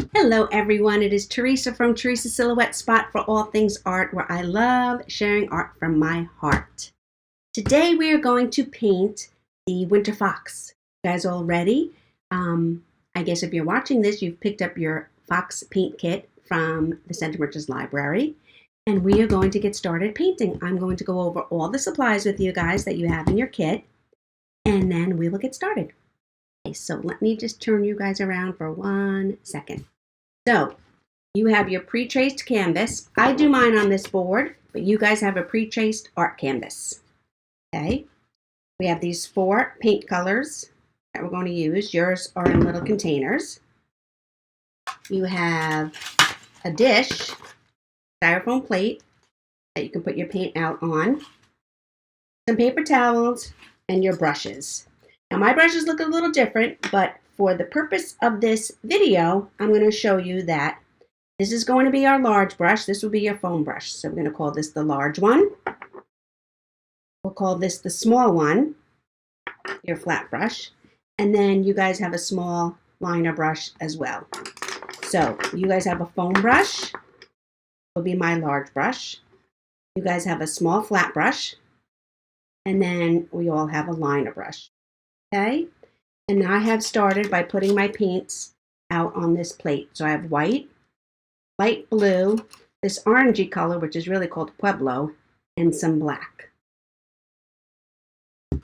Hello everyone, it is Teresa from Teresa Silhouette Spot for all things art, where I love sharing art from my heart. Today we are going to paint the winter fox. You guys all ready? I guess if you're watching this, you've picked up your fox paint kit from the Center Richards Library, and we are going to get started painting. I'm going to go over all the supplies with you guys that you have in your kit, and then we will get started. Okay, so let me just turn you guys around for 1 second. So you have your pre-traced canvas. I do mine on this board, but you guys have a pre-traced art canvas. Okay. We have these 4 paint colors that we're going to use. Yours are in little containers. You have a dish, styrofoam plate that you can put your paint out on, some paper towels, and your brushes. Now my brushes look a little different, but for the purpose of this video, I'm going to show you that this is going to be our large brush. This will be your foam brush. So we're going to call this the large one. We'll call this the small one, your flat brush. And then you guys have a small liner brush as well. So you guys have a foam brush, will be my large brush. You guys have a small flat brush. And then we all have a liner brush. Okay? And I have started by putting my paints out on this plate. So I have white, light blue, this orangey color, which is really called Pueblo, and some black.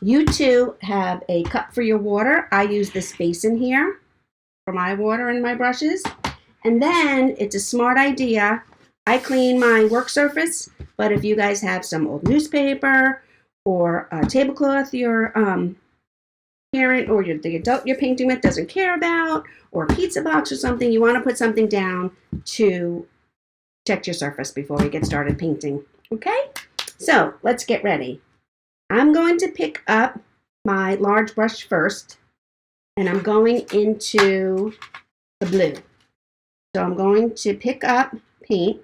You too have a cup for your water. I use this basin here for my water and my brushes. And then it's a smart idea. I clean my work surface, but if you guys have some old newspaper or a tablecloth your parent or the adult you're painting with doesn't care about, or a pizza box or something, you want to put something down to protect your surface before we get started painting. Okay, so let's get ready. I'm going to pick up my large brush first, and I'm going into the blue. So I'm going to pick up paint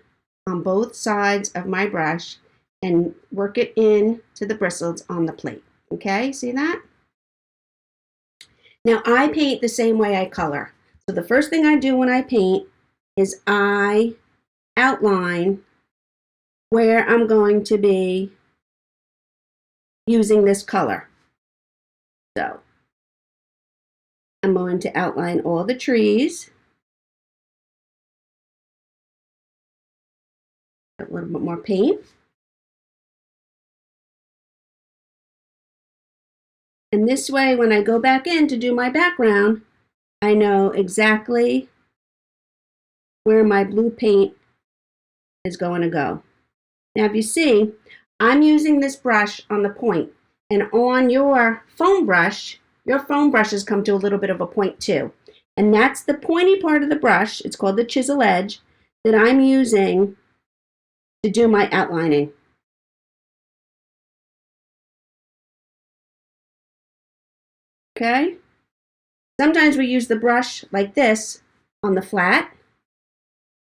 on both sides of my brush and work it in to the bristles on the plate. Okay, see that? Now I paint the same way I color. So the first thing I do when I paint is I outline where I'm going to be using this color. So I'm going to outline all the trees. A little bit more paint. And this way, when I go back in to do my background, I know exactly where my blue paint is going to go. Now, if you see, I'm using this brush on the point, and on your foam brushes come to a little bit of a point too. And that's the pointy part of the brush, it's called the chisel edge, that I'm using to do my outlining. Okay? Sometimes we use the brush like this on the flat,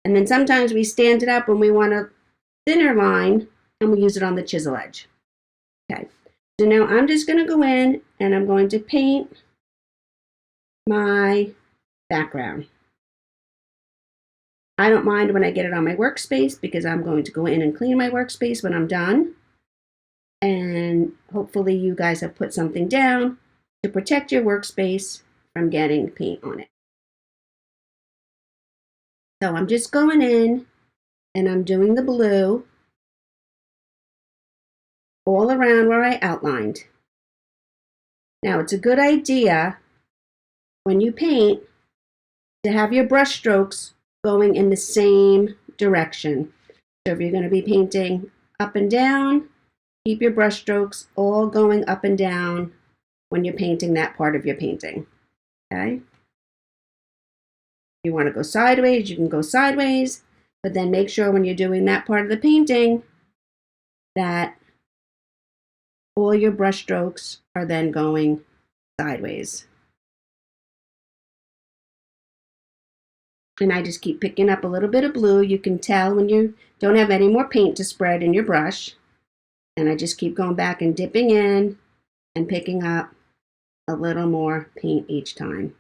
and then sometimes we stand it up when we want a thinner line, and we use it on the chisel edge. Okay, so now I'm just going to go in and I'm going to paint my background. I don't mind when I get it on my workspace because I'm going to go in and clean my workspace when I'm done. And hopefully you guys have put something down to protect your workspace from getting paint on it. So I'm just going in and I'm doing the blue all around where I outlined. Now it's a good idea when you paint to have your brush strokes going in the same direction. So if you're going to be painting up and down, keep your brush strokes all going up and down when you're painting that part of your painting. Okay? If you want to go sideways, you can go sideways, but then make sure when you're doing that part of the painting that all your brush strokes are then going sideways. And I just keep picking up a little bit of blue. You can tell when you don't have any more paint to spread in your brush. And I just keep going back and dipping in and picking up a little more paint each time.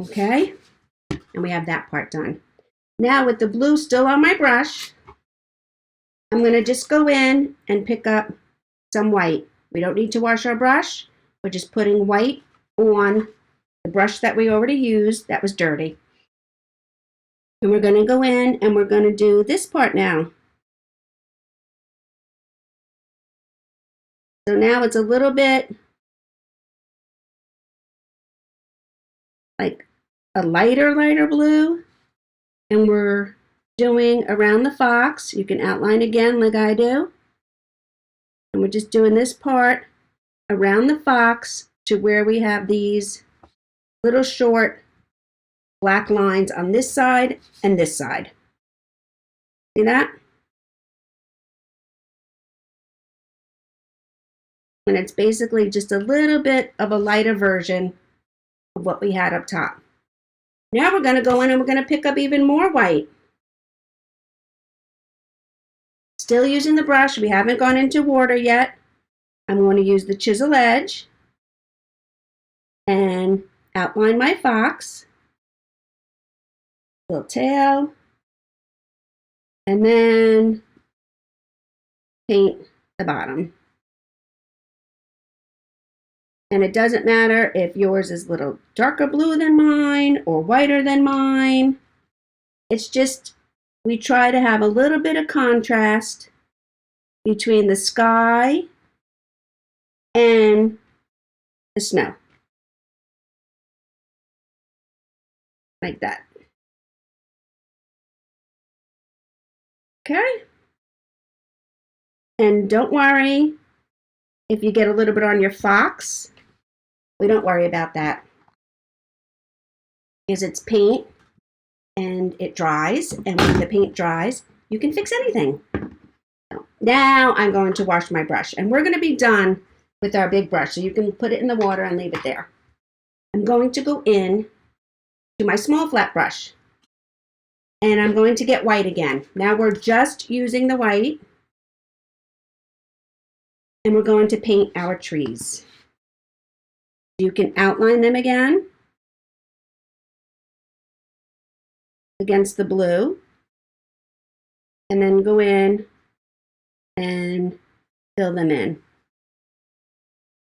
Okay, and we have that part done. Now with the blue still on my brush, I'm going to just go in and pick up some white. We don't need to wash our brush. We're just putting white on the brush that we already used that was dirty. And we're going to go in and we're going to do this part now. So now it's a little bit like a lighter blue. And we're doing around the fox. You can outline again like I do. And we're just doing this part around the fox to where we have these little short black lines on this side and this side. See that? And it's basically just a little bit of a lighter version of what we had up top. Now we're going to go in and we're going to pick up even more white. Still using the brush. We haven't gone into water yet. I'm going to use the chisel edge and outline my fox. Little tail. And then paint the bottom. And it doesn't matter if yours is a little darker blue than mine or whiter than mine. It's just we try to have a little bit of contrast between the sky and the snow. Like that. Okay? And don't worry if you get a little bit on your fox. We don't worry about that because it's paint and it dries, and when the paint dries, you can fix anything. So now I'm going to wash my brush, and we're going to be done with our big brush, so you can put it in the water and leave it there. I'm going to go in to my small flat brush, and I'm going to get white again. Now we're just using the white, and we're going to paint our trees. You can outline them again against the blue, and then go in and fill them in.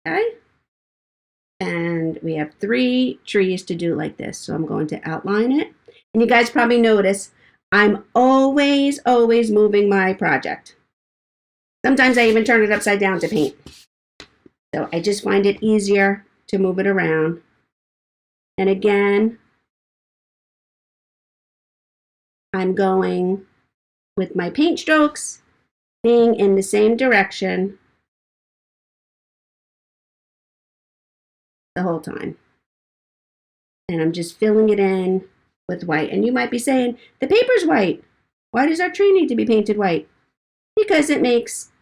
Okay? And we have 3 trees to do like this. So I'm going to outline it. And you guys probably notice I'm always moving my project. Sometimes I even turn it upside down to paint. So I just find it easier to move it around. And again, I'm going with my paint strokes being in the same direction the whole time. And I'm just filling it in with white. And you might be saying, the paper's white. Why does our tree need to be painted white? Because it makes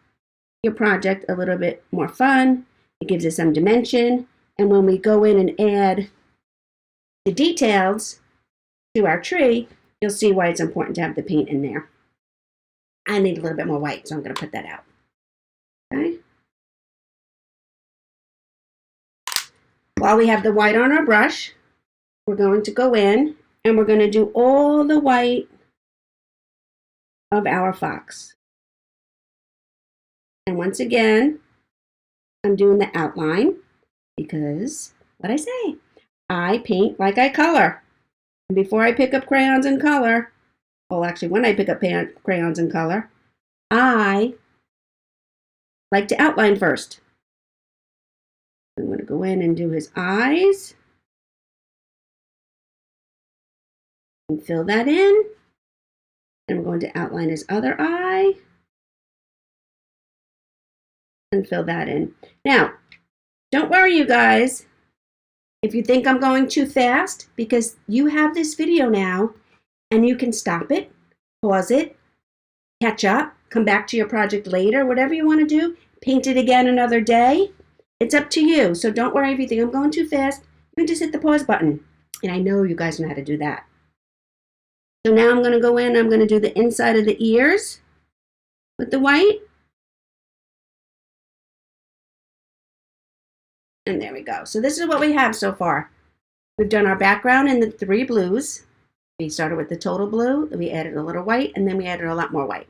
your project a little bit more fun. It gives it some dimension. And when we go in and add the details to our tree, you'll see why it's important to have the paint in there. I need a little bit more white, so I'm going to put that out. Okay. While we have the white on our brush, we're going to go in and we're going to do all the white of our fox. And once again, I'm doing the outline because, what I say, I paint like I color. And before I pick up crayons and color, well, actually, when I pick up crayons and color, I like to outline first. I'm going to go in and do his eyes and fill that in. And I'm going to outline his other eye and fill that in. Now, don't worry, you guys, if you think I'm going too fast, because you have this video now and you can stop it, pause it, catch up, come back to your project later, whatever you want to do, paint it again another day. It's up to you. So don't worry if you think I'm going too fast. You can just hit the pause button. And I know you guys know how to do that. So now I'm going to go in, I'm going to do the inside of the ears with the white. And there we go. So this is what we have so far. We've done our background in the 3 blues. We started with the total blue, we added a little white, and then we added a lot more white.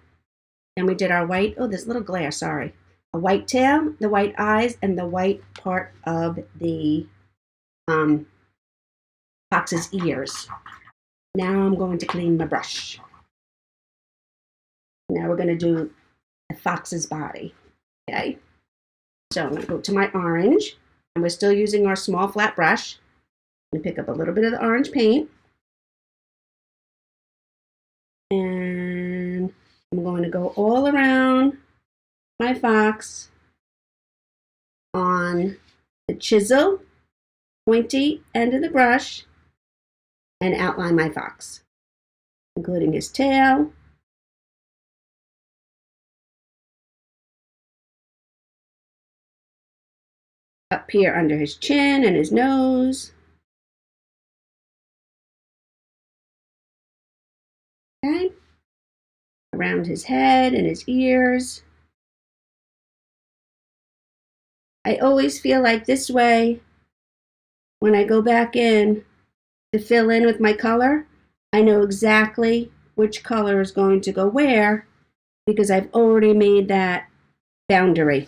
Then we did our white, oh, there's a little glare, sorry. A white tail, the white eyes, and the white part of the fox's ears. Now I'm going to clean my brush. Now we're going to do the fox's body, okay? So I'm going to go to my orange, and we're still using our small flat brush. I'm going to pick up a little bit of the orange paint. And I'm going to go all around my fox on the chisel, pointy end of the brush, and outline my fox, including his tail, up here under his chin and his nose. Okay, around his head and his ears. I always feel like this way, when I go back in to fill in with my color, I know exactly which color is going to go where because I've already made that boundary.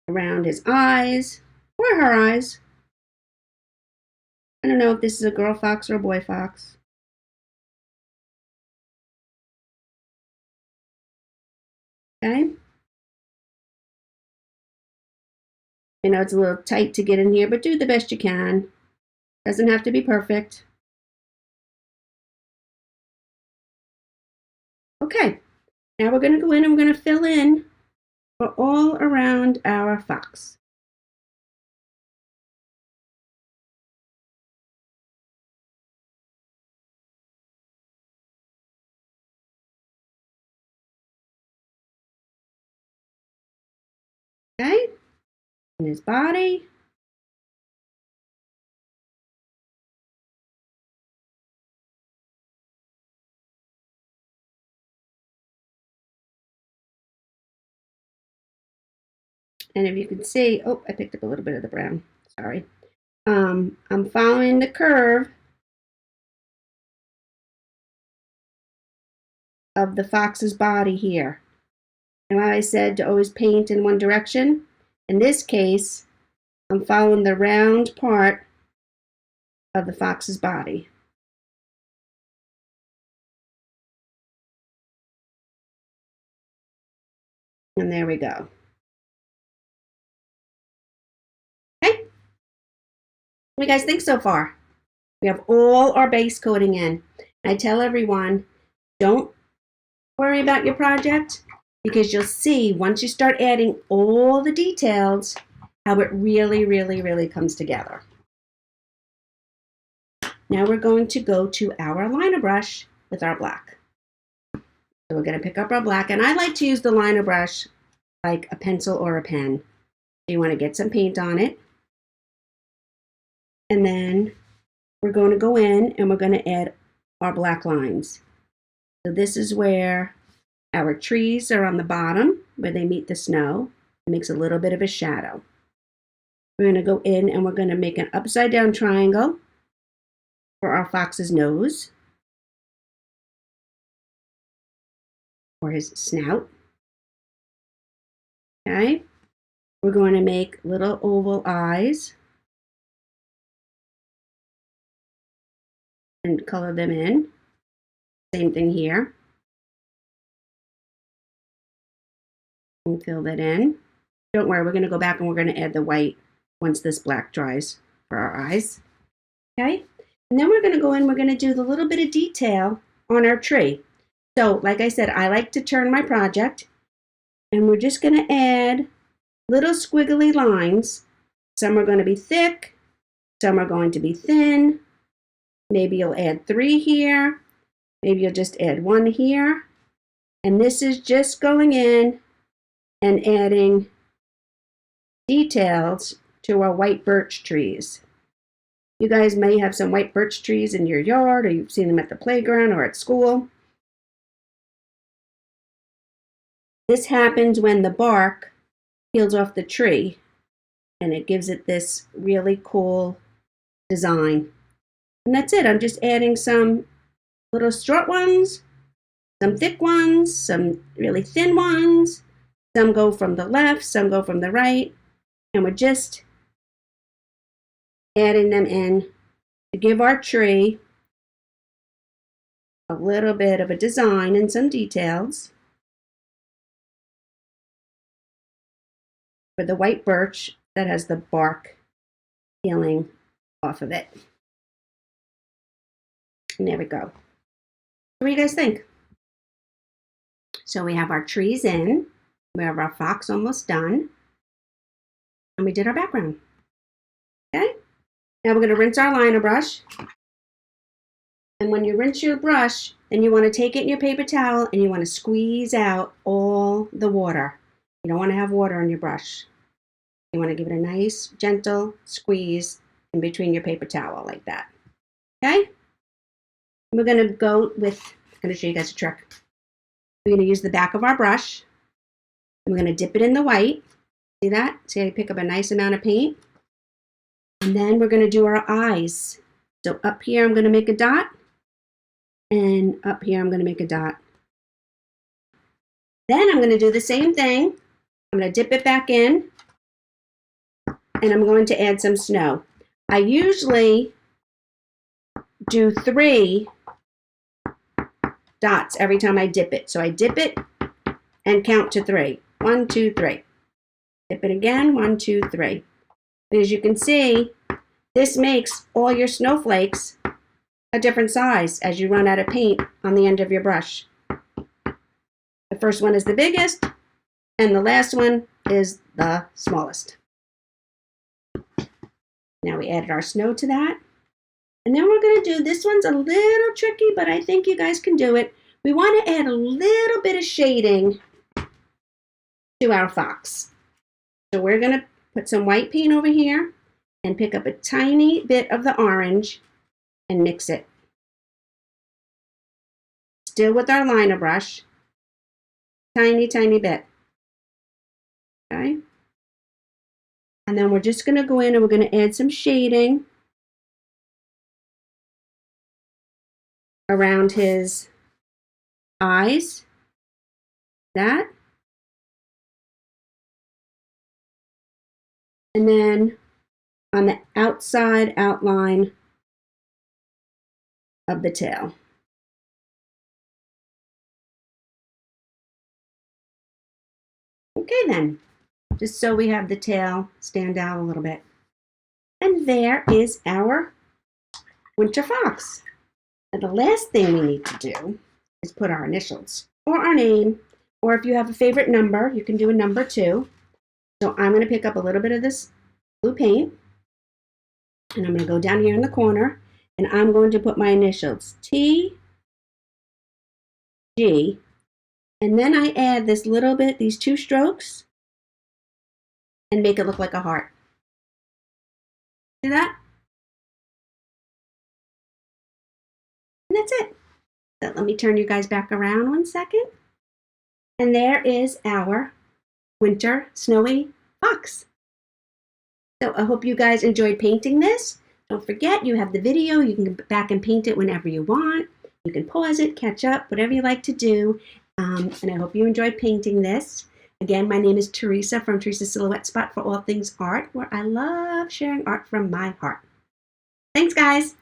Around his eyes, or her eyes. I don't know if this is a girl fox or a boy fox. Okay. I know it's a little tight to get in here, but do the best you can. Doesn't have to be perfect. Okay, now we're going to go in and we're going to fill in for all around our fox. Okay, and his body. And if you can see, oh, I picked up a little bit of the brown, sorry. I'm following the curve of the fox's body here. And I said to always paint in one direction. In this case, I'm following the round part of the fox's body. And there we go. Okay. What do you guys think so far? We have all our base coating in. I tell everyone, don't worry about your project because you'll see once you start adding all the details how it really, really, really comes together. Now we're going to go to our liner brush with our black. So we're going to pick up our black, and I like to use the liner brush like a pencil or a pen. You want to get some paint on it. And then we're going to go in and we're going to add our black lines. So this is where our trees are on the bottom, where they meet the snow. It makes a little bit of a shadow. We're going to go in and we're going to make an upside down triangle for our fox's nose, or his snout. Okay, we're going to make little oval eyes and color them in. Same thing here. And fill that in. Don't worry, we're going to go back and we're going to add the white once this black dries for our eyes. Okay, and then we're going to go in, we're going to do the little bit of detail on our tree. So like I said, I like to turn my project, and we're just going to add little squiggly lines. Some are going to be thick, some are going to be thin. Maybe you'll add 3 here, maybe you'll just add 1 here. And this is just going in and adding details to our white birch trees. You guys may have some white birch trees in your yard, or you've seen them at the playground or at school. This happens when the bark peels off the tree and it gives it this really cool design. And that's it. I'm just adding some little short ones, some thick ones, some really thin ones. Some go from the left, some go from the right, and we're just adding them in to give our tree a little bit of a design and some details. For the white birch that has the bark peeling off of it. And there we go. What do you guys think? So we have our trees in, we have our fox almost done, and we did our background. Okay? Now we're going to rinse our liner brush. And when you rinse your brush, then you want to take it in your paper towel and you want to squeeze out all the water. You don't want to have water on your brush. You want to give it a nice, gentle squeeze in between your paper towel like that. Okay? We're going to go with, I'm going to show you guys a trick. We're going to use the back of our brush. And we're going to dip it in the white. See that? See how you pick up a nice amount of paint? And then we're going to do our eyes. So up here, I'm going to make a dot. And up here, I'm going to make a dot. Then I'm going to do the same thing. I'm going to dip it back in. And I'm going to add some snow. I usually do 3 dots every time I dip it. So I dip it and count to 3. 1, 2, 3. Dip it again. 1, 2, 3. As you can see, this makes all your snowflakes a different size as you run out of paint on the end of your brush. The first one is the biggest, and the last one is the smallest. Now we added our snow to that. And then we're going to do, this one's a little tricky, but I think you guys can do it. We want to add a little bit of shading to our fox. So we're going to put some white paint over here and pick up a tiny bit of the orange and mix it. Still with our liner brush. Tiny, tiny bit. Okay? And then we're just going to go in and we're going to add some shading around his eyes. That. And then on the outside outline of the tail. Okay then, just so we have the tail stand out a little bit. And there is our winter fox. And the last thing we need to do is put our initials or our name, or if you have a favorite number, you can do a number too. So I'm going to pick up a little bit of this blue paint, and I'm going to go down here in the corner, and I'm going to put my initials, T, G, and then I add this little bit, these 2 strokes, and make it look like a heart. See that? And that's it. So let me turn you guys back around 1 second. And there is our winter snowy fox. So I hope you guys enjoyed painting this. Don't forget, you have the video. You can go back and paint it whenever you want. You can pause it, catch up, whatever you like to do. And I hope you enjoyed painting this. Again, my name is Teresa from Teresa's Silhouette Spot for all things art, where I love sharing art from my heart. Thanks, guys.